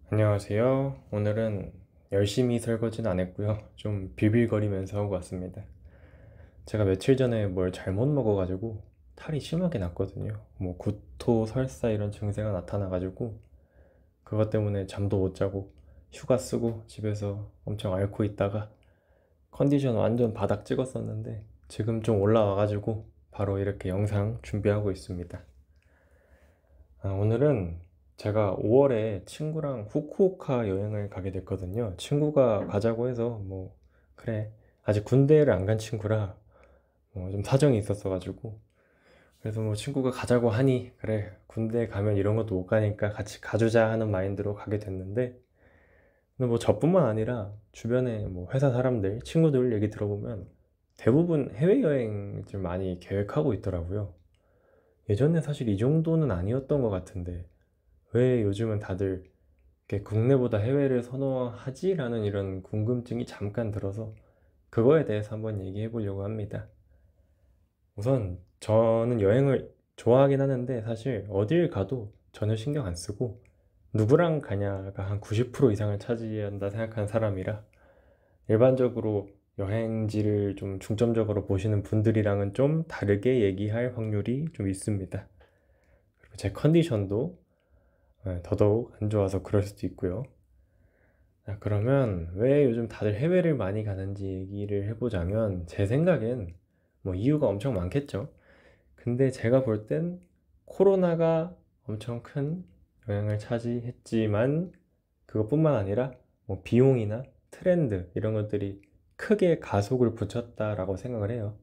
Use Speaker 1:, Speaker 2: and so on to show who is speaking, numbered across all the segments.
Speaker 1: 안녕하세요. 오늘은 열심히 설거지는 안 했고요. 좀 빌빌거리면서 하고 왔습니다. 제가 며칠 전에 뭘 잘못 먹어가지고 탈이 심하게 났거든요. 뭐 구토, 설사 이런 증세가 나타나가지고 그것 때문에 잠도 못 자고 휴가 쓰고 집에서 엄청 앓고 있다가 컨디션 완전 바닥 찍었었는데 지금 좀 올라와가지고 바로 이렇게 영상 준비하고 있습니다. 오늘은 제가 5월에 친구랑 후쿠오카 여행을 가게 됐거든요. 친구가 가자고 해서 뭐 그래, 아직 군대를 안 간 친구라 좀 사정이 있었어가지고, 그래서 뭐 친구가 가자고 하니 그래, 군대 가면 이런 것도 못 가니까 같이 가주자 하는 마인드로 가게 됐는데, 근데 뭐 저뿐만 아니라 주변에 뭐 회사 사람들, 친구들 얘기 들어보면 대부분 해외여행 좀 많이 계획하고 있더라고요. 예전에 사실 이 정도는 아니었던 것 같은데 왜 요즘은 다들 이렇게 국내보다 해외를 선호하지라는 이런 궁금증이 잠깐 들어서 그거에 대해서 한번 얘기해 보려고 합니다. 우선 저는 여행을 좋아하긴 하는데 사실 어딜 가도 전혀 신경 안 쓰고 누구랑 가냐가 한 90% 이상을 차지한다 생각하는 사람이라, 일반적으로 여행지를 좀 중점적으로 보시는 분들이랑은 좀 다르게 얘기할 확률이 좀 있습니다. 그리고 제 컨디션도 더더욱 안 좋아서 그럴 수도 있고요. 자, 그러면 왜 요즘 다들 해외를 많이 가는지 얘기를 해보자면, 제 생각엔 뭐 이유가 엄청 많겠죠. 근데 제가 볼 땐 코로나가 엄청 큰 영향을 차지했지만 그것뿐만 아니라 뭐 비용이나 트렌드 이런 것들이 크게 가속을 붙였다라고 생각을 해요.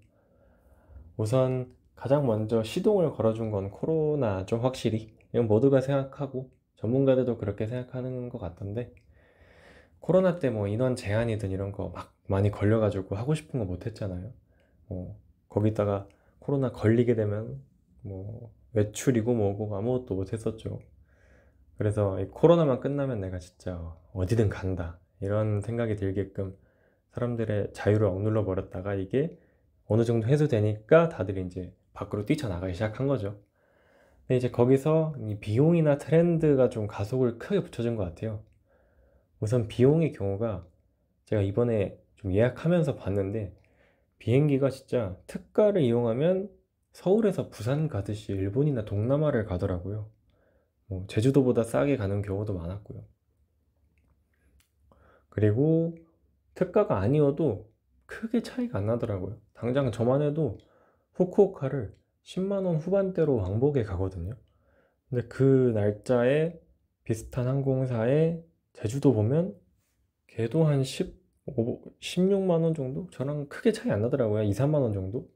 Speaker 1: 우선 가장 먼저 시동을 걸어준 건 코로나죠, 확실히. 이건 모두가 생각하고 전문가들도 그렇게 생각하는 것 같던데, 코로나 때 뭐 인원 제한이든 이런 거 막 많이 걸려가지고 하고 싶은 거 못 했잖아요. 거기다가 코로나 걸리게 되면 뭐 외출이고 뭐고 아무것도 못 했었죠. 그래서 이 코로나만 끝나면 내가 진짜 어디든 간다, 이런 생각이 들게끔 사람들의 자유를 억눌러 버렸다가 이게 어느 정도 해소되니까 다들 이제 밖으로 뛰쳐나가기 시작한 거죠. 근데 이제 거기서 이 비용이나 트렌드가 좀 가속을 크게 붙여준 것 같아요. 우선 비용의 경우가, 제가 이번에 좀 예약하면서 봤는데 비행기가 진짜 특가를 이용하면 서울에서 부산 가듯이 일본이나 동남아를 가더라고요. 뭐 제주도보다 싸게 가는 경우도 많았고요. 그리고 특가가 아니어도 크게 차이가 안 나더라고요. 당장 저만 해도 후쿠오카를 10만 원 후반대로 왕복에 가거든요. 근데 그 날짜에 비슷한 항공사에 제주도 보면 걔도 한 16만 원 정도? 저랑 크게 차이 안 나더라고요. 2, 3만 원 정도?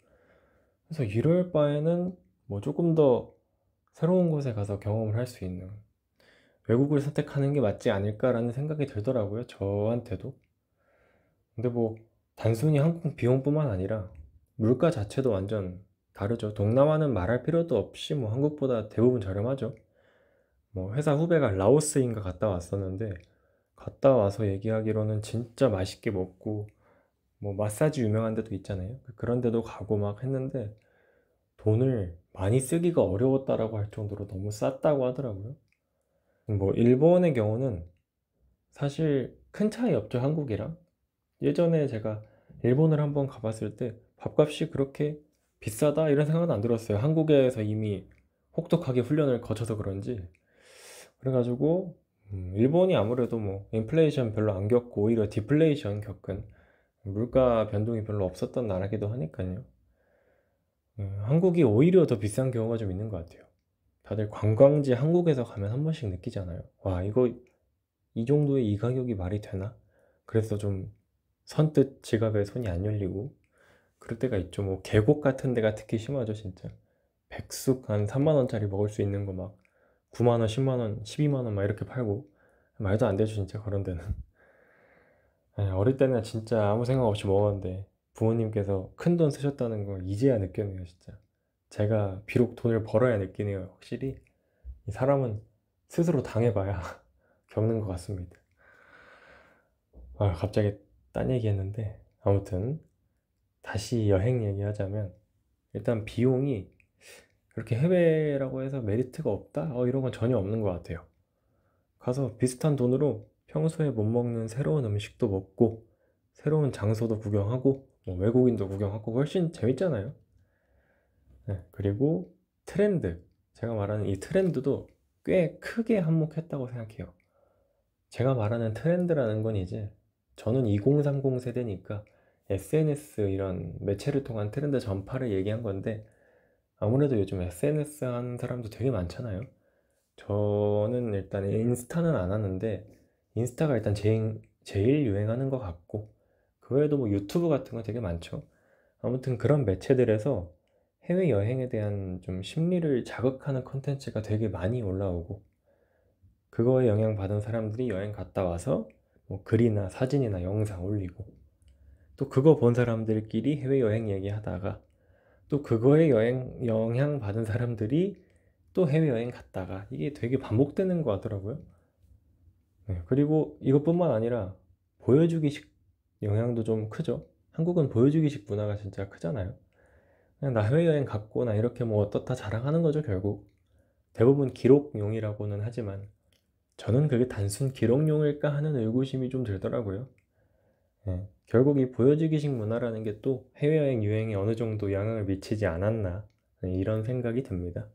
Speaker 1: 그래서 이럴 바에는 뭐 조금 더 새로운 곳에 가서 경험을 할 수 있는 외국을 선택하는 게 맞지 않을까라는 생각이 들더라고요, 저한테도. 근데 뭐 단순히 항공 비용뿐만 아니라 물가 자체도 완전 다르죠. 동남아는 말할 필요도 없이 뭐 한국보다 대부분 저렴하죠. 뭐 회사 후배가 라오스인가 갔다 왔었는데, 갔다 와서 얘기하기로는 진짜 맛있게 먹고 뭐 마사지 유명한 데도 있잖아요. 그런 데도 가고 막 했는데 돈을 많이 쓰기가 어려웠다라고 할 정도로 너무 쌌다고 하더라고요. 뭐 일본의 경우는 사실 큰 차이 없죠, 한국이랑. 예전에 제가 일본을 한번 가봤을 때 밥값이 그렇게 비싸다 이런 생각은 안 들었어요. 한국에서 이미 혹독하게 훈련을 거쳐서 그런지. 그래가지고 일본이 아무래도 뭐 인플레이션 별로 안 겪고 오히려 디플레이션 겪은, 물가 변동이 별로 없었던 나라기도 하니까요. 한국이 오히려 더 비싼 경우가 좀 있는 것 같아요. 다들 관광지 한국에서 가면 한 번씩 느끼잖아요. 와, 이거 이 정도의 이 가격이 말이 되나? 그래서 좀 선뜻 지갑에 손이 안 열리고 그럴 때가 있죠. 뭐 계곡 같은 데가 특히 심하죠, 진짜. 백숙 한 3만 원짜리 먹을 수 있는 거 막 9만 원, 10만 원, 12만 원 막 이렇게 팔고, 말도 안 되죠, 진짜 그런 데는. 어릴 때는 진짜 아무 생각 없이 먹었는데 부모님께서 큰 돈 쓰셨다는 걸 이제야 느꼈네요, 진짜. 제가 비록 돈을 벌어야 느끼네요, 확실히. 이 사람은 스스로 당해봐야 겪는 것 같습니다. 갑자기 딴 얘기 했는데, 아무튼 다시 여행 얘기하자면, 일단 비용이 그렇게 해외라고 해서 메리트가 없다? 이런 건 전혀 없는 것 같아요. 가서 비슷한 돈으로 평소에 못 먹는 새로운 음식도 먹고 새로운 장소도 구경하고 뭐 외국인도 구경하고 훨씬 재밌잖아요. 네, 그리고 트렌드, 제가 말하는 이 트렌드도 꽤 크게 한몫했다고 생각해요. 제가 말하는 트렌드라는 건 이제 저는 2030 세대니까 SNS 이런 매체를 통한 트렌드 전파를 얘기한 건데, 아무래도 요즘 SNS 하는 사람도 되게 많잖아요. 저는 일단 인스타는 안 하는데 인스타가 일단 제일 유행하는 것 같고, 그 외에도 뭐 유튜브 같은 거 되게 많죠. 아무튼 그런 매체들에서 해외여행에 대한 좀 심리를 자극하는 컨텐츠가 되게 많이 올라오고, 그거에 영향받은 사람들이 여행 갔다 와서 뭐 글이나 사진이나 영상 올리고, 또 그거 본 사람들끼리 해외여행 얘기하다가, 또 그거에 영향받은 사람들이 또 해외여행 갔다가, 이게 되게 반복되는 것 같더라고요. 네, 그리고 이것뿐만 아니라 보여주기식 영향도 좀 크죠. 한국은 보여주기식 문화가 진짜 크잖아요. 그냥 나 해외여행 갔고 나 이렇게 뭐 어떻다 자랑하는 거죠, 결국. 대부분 기록용이라고는 하지만 저는 그게 단순 기록용일까 하는 의구심이 좀 들더라고요. 예, 결국 이 보여주기식 문화라는 게 또 해외여행 유행에 어느 정도 영향을 미치지 않았나, 네, 이런 생각이 듭니다.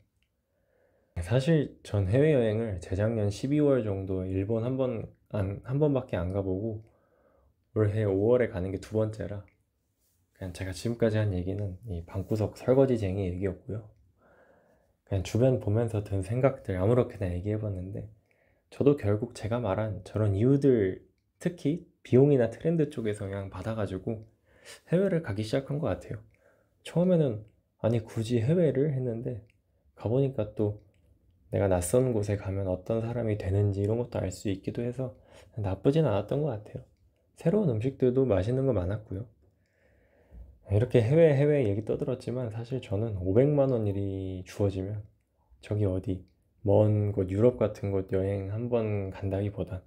Speaker 1: 사실 전 해외여행을 재작년 12월 정도에 일본 한 번밖에 안 가보고 올해 5월에 가는 게 두 번째라, 그냥 제가 지금까지 한 얘기는 이 방구석 설거지쟁이 얘기였고요. 그냥 주변 보면서 든 생각들 아무렇게나 얘기해봤는데, 저도 결국 제가 말한 저런 이유들, 특히 비용이나 트렌드 쪽에서 영향 받아가지고 해외를 가기 시작한 것 같아요. 처음에는 아니 굳이 해외를 했는데, 가보니까 또 내가 낯선 곳에 가면 어떤 사람이 되는지 이런 것도 알 수 있기도 해서 나쁘진 않았던 것 같아요. 새로운 음식들도 맛있는 거 많았고요. 이렇게 해외 얘기 떠들었지만 사실 저는 500만 원 일이 주어지면 저기 어디 먼 곳 유럽 같은 곳 여행 한 번 간다기보단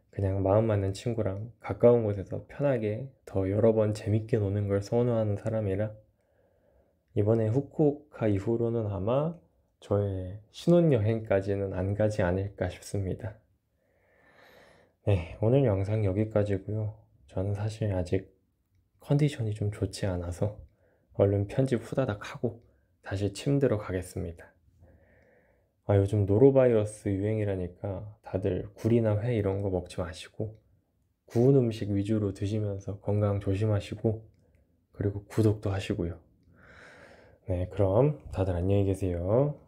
Speaker 1: 그냥 마음 맞는 친구랑 가까운 곳에서 편하게 더 여러 번 재밌게 노는 걸 선호하는 사람이라, 이번에 후쿠오카 이후로는 아마 저의 신혼여행까지는 안 가지 않을까 싶습니다. 네, 오늘 영상 여기까지고요. 저는 사실 아직 컨디션이 좀 좋지 않아서 얼른 편집 후다닥 하고 다시 침대로 가겠습니다. 요즘 노로바이러스 유행이라니까 다들 굴이나 회 이런 거 먹지 마시고 구운 음식 위주로 드시면서 건강 조심하시고, 그리고 구독도 하시고요. 네, 그럼 다들 안녕히 계세요.